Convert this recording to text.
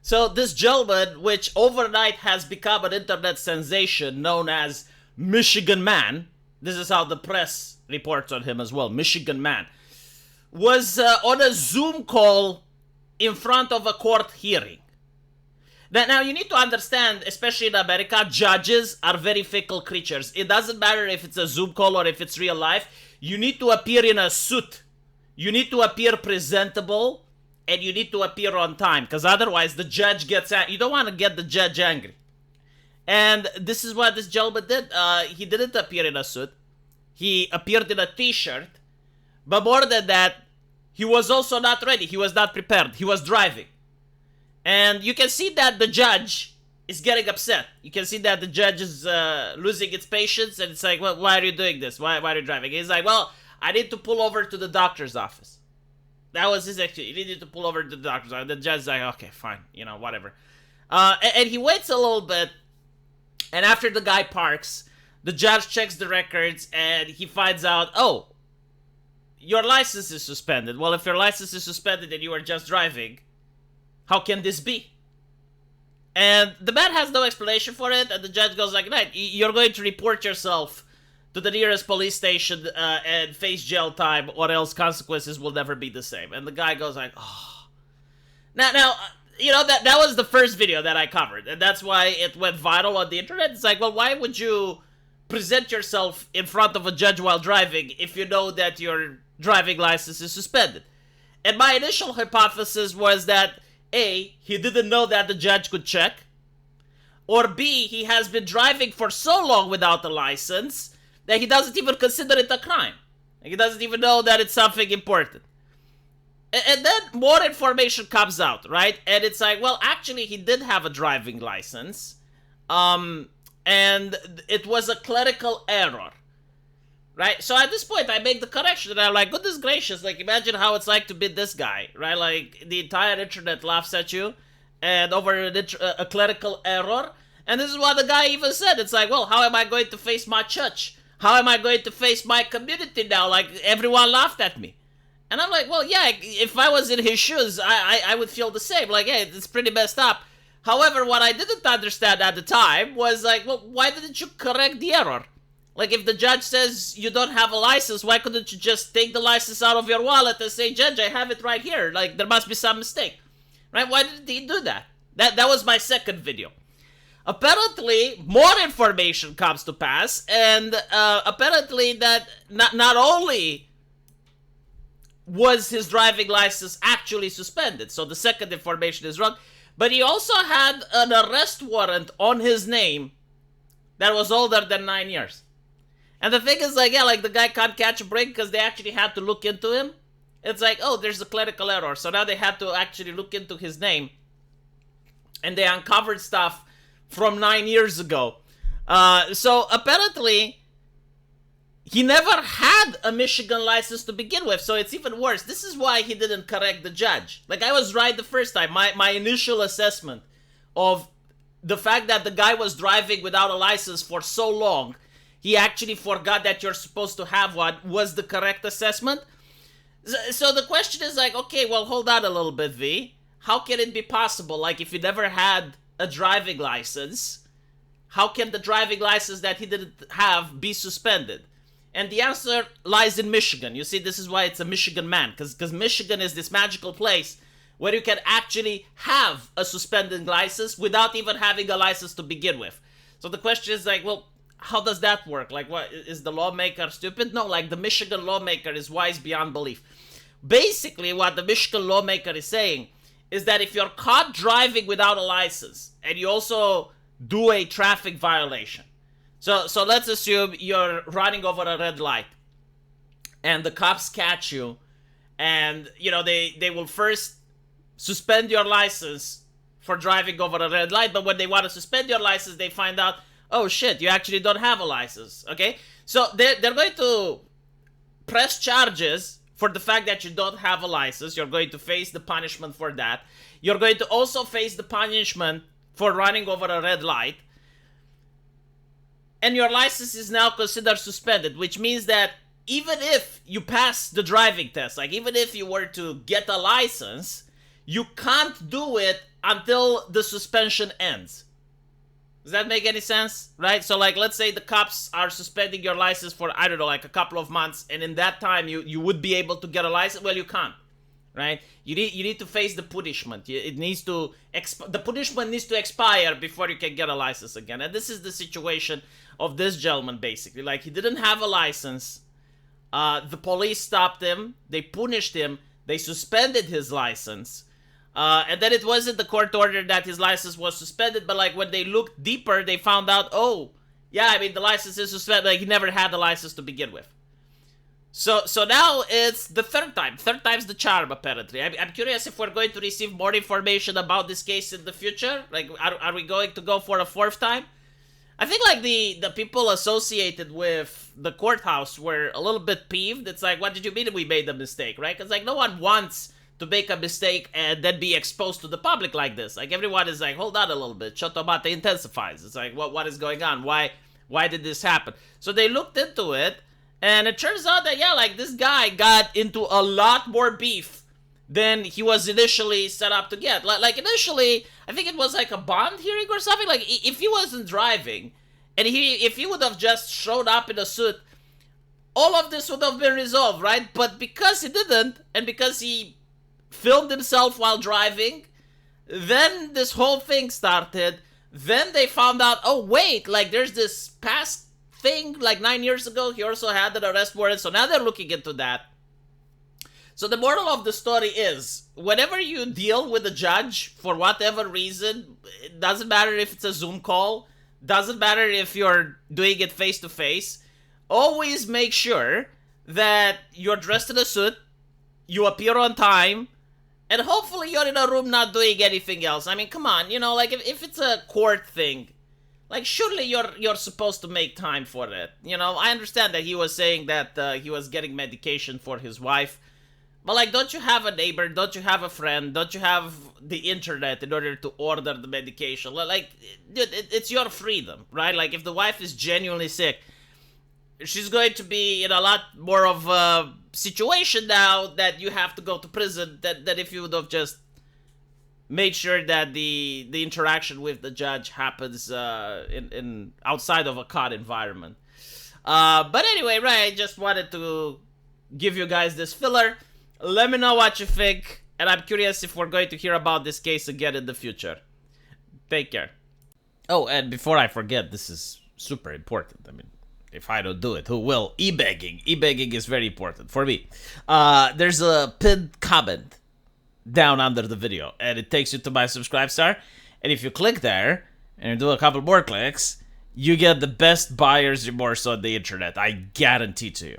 So this gentleman, which overnight has become an internet sensation known as Michigan Man, this is how the press reports on him as well, Michigan Man, was on a Zoom call in front of a court hearing. Now, you need to understand, especially in America, judges are very fickle creatures. It doesn't matter if it's a Zoom call or if it's real life. You need to appear in a suit. You need to appear presentable, and you need to appear on time, because otherwise the judge gets angry. You don't want to get the judge angry. And this is what this gentleman did. He didn't appear in a suit. He appeared in a t-shirt. But more than that, he was also not ready. He was not prepared. He was driving. And you can see that the judge is getting upset. You can see that the judge is losing its patience. And it's like, well, why are you doing this? Why are you driving? He's like, well, I need to pull over to the doctor's office. That was his excuse. He needed to pull over to the doctor's office. The judge's like, okay, fine. You know, whatever. And he waits a little bit. And after the guy parks, the judge checks the records. And he finds out, oh, your license is suspended. Well, if your license is suspended and you are just driving, how can this be? And the man has no explanation for it. And the judge goes like, right, you're going to report yourself to the nearest police station and face jail time, or else consequences will never be the same. And the guy goes like, oh. Now, you know, that was the first video that I covered. And that's why it went viral on the internet. It's like, well, why would you present yourself in front of a judge while driving if you know that your driving license is suspended? And my initial hypothesis was that A, he didn't know that the judge could check, or B, he has been driving for so long without a license that he doesn't even consider it a crime. He doesn't even know that it's something important. And then more information comes out, right? And it's like, well, actually, he did have a driving license. And it was a clerical error. Right? So at this point, I make the correction, and I'm like, goodness gracious, like, imagine how it's like to be this guy, right? Like, the entire internet laughs at you, and over a clerical error. And this is what the guy even said. It's like, well, how am I going to face my church? How am I going to face my community now? Like, everyone laughed at me. And I'm like, well, yeah, if I was in his shoes, I would feel the same. Like, hey, it's pretty messed up. However, what I didn't understand at the time was like, well, why didn't you correct the error? Like, if the judge says you don't have a license, why couldn't you just take the license out of your wallet and say, Judge, I have it right here. Like, there must be some mistake. Right? Why didn't he do that? That was my second video. Apparently, more information comes to pass, and apparently that not only was his driving license actually suspended, so the second information is wrong, but he also had an arrest warrant on his name that was older than 9 years. And the thing is, like, yeah, like, the guy can't catch a break because they actually had to look into him. It's like, oh, there's a clerical error. So now they had to actually look into his name. And they uncovered stuff from 9 years ago. So apparently, he never had a Michigan license to begin with. So it's even worse. This is why he didn't correct the judge. Like, I was right the first time. My initial assessment of the fact that the guy was driving without a license for so long, he actually forgot that you're supposed to have one, was the correct assessment. So the question is like, okay, well, hold on a little bit, V. How can it be possible? Like, if you never had a driving license, how can the driving license that he didn't have be suspended? And the answer lies in Michigan. You see, this is why it's a Michigan Man, because Michigan is this magical place where you can actually have a suspended license without even having a license to begin with. So the question is like, well, how does that work? Like, what, is the lawmaker stupid? No, like, the Michigan lawmaker is wise beyond belief. Basically, what the Michigan lawmaker is saying is that if you're caught driving without a license and you also do a traffic violation, so let's assume you're running over a red light and the cops catch you, and, you know, they will first suspend your license for driving over a red light, but when they want to suspend your license, they find out, oh shit, you actually don't have a license, okay? So they're going to press charges for the fact that you don't have a license. You're going to face the punishment for that. You're going to also face the punishment for running over a red light. And your license is now considered suspended, which means that even if you pass the driving test, like, even if you were to get a license, you can't do it until the suspension ends. Does that make any sense? Right? So, like, let's say the cops are suspending your license for, I don't know, like a couple of months, and in that time you would be able to get a license. Well, you can't. Right? You need to face the punishment. It needs to the punishment needs to expire before you can get a license again. And this is the situation of this gentleman, basically. Like, he didn't have a license. The police stopped him. They punished him. They suspended his license. And then it wasn't the court order that his license was suspended, but like when they looked deeper, they found out, oh, yeah, I mean, the license is suspended. Like, he never had the license to begin with. So now it's the third time. Third time's the charm, apparently. I'm curious if we're going to receive more information about this case in the future. Like, are we going to go for a fourth time? I think, like, the people associated with the courthouse were a little bit peeved. It's like, what did you mean we made a mistake, right? Because, like, no one wants to make a mistake and then be exposed to the public like this. Like, everyone is like, hold on a little bit. Chotomate intensifies. It's like, what is going on? Why did this happen? So they looked into it, and it turns out that, yeah, like, this guy got into a lot more beef than he was initially set up to get. Like initially, I think it was like a bond hearing or something. Like, if he wasn't driving, and if he would have just showed up in a suit, all of this would have been resolved, right? But because he didn't, and because he filmed himself while driving, then this whole thing started. Then they found out, oh wait, like, there's this past thing, like 9 years ago, he also had an arrest warrant, so now they're looking into that. So the moral of the story is, whenever you deal with a judge, for whatever reason, it doesn't matter if it's a Zoom call, doesn't matter if you're doing it face to face, always make sure that you're dressed in a suit, you appear on time, and hopefully you're in a room not doing anything else. I mean, come on, you know, like, if it's a court thing, like, surely you're supposed to make time for it. You know, I understand that he was saying that he was getting medication for his wife, but, like, don't you have a neighbor? Don't you have a friend? Don't you have the internet in order to order the medication? Like, dude, it's your freedom, right? Like, if the wife is genuinely sick, she's going to be in a lot more of a situation now that you have to go to prison than if you would have just made sure that the interaction with the judge happens in outside of a COD environment. But anyway, right, I just wanted to give you guys this filler. Let me know what you think, and I'm curious if we're going to hear about this case again in the future. Take care. Oh, and before I forget, this is super important. I mean, if I don't do it, who will? E-begging. E-begging is very important for me. There's a pinned comment down under the video, and it takes you to my subscribe star. And if you click there, and you do a couple more clicks, you get the best buyer's remorse on the internet. I guarantee to you.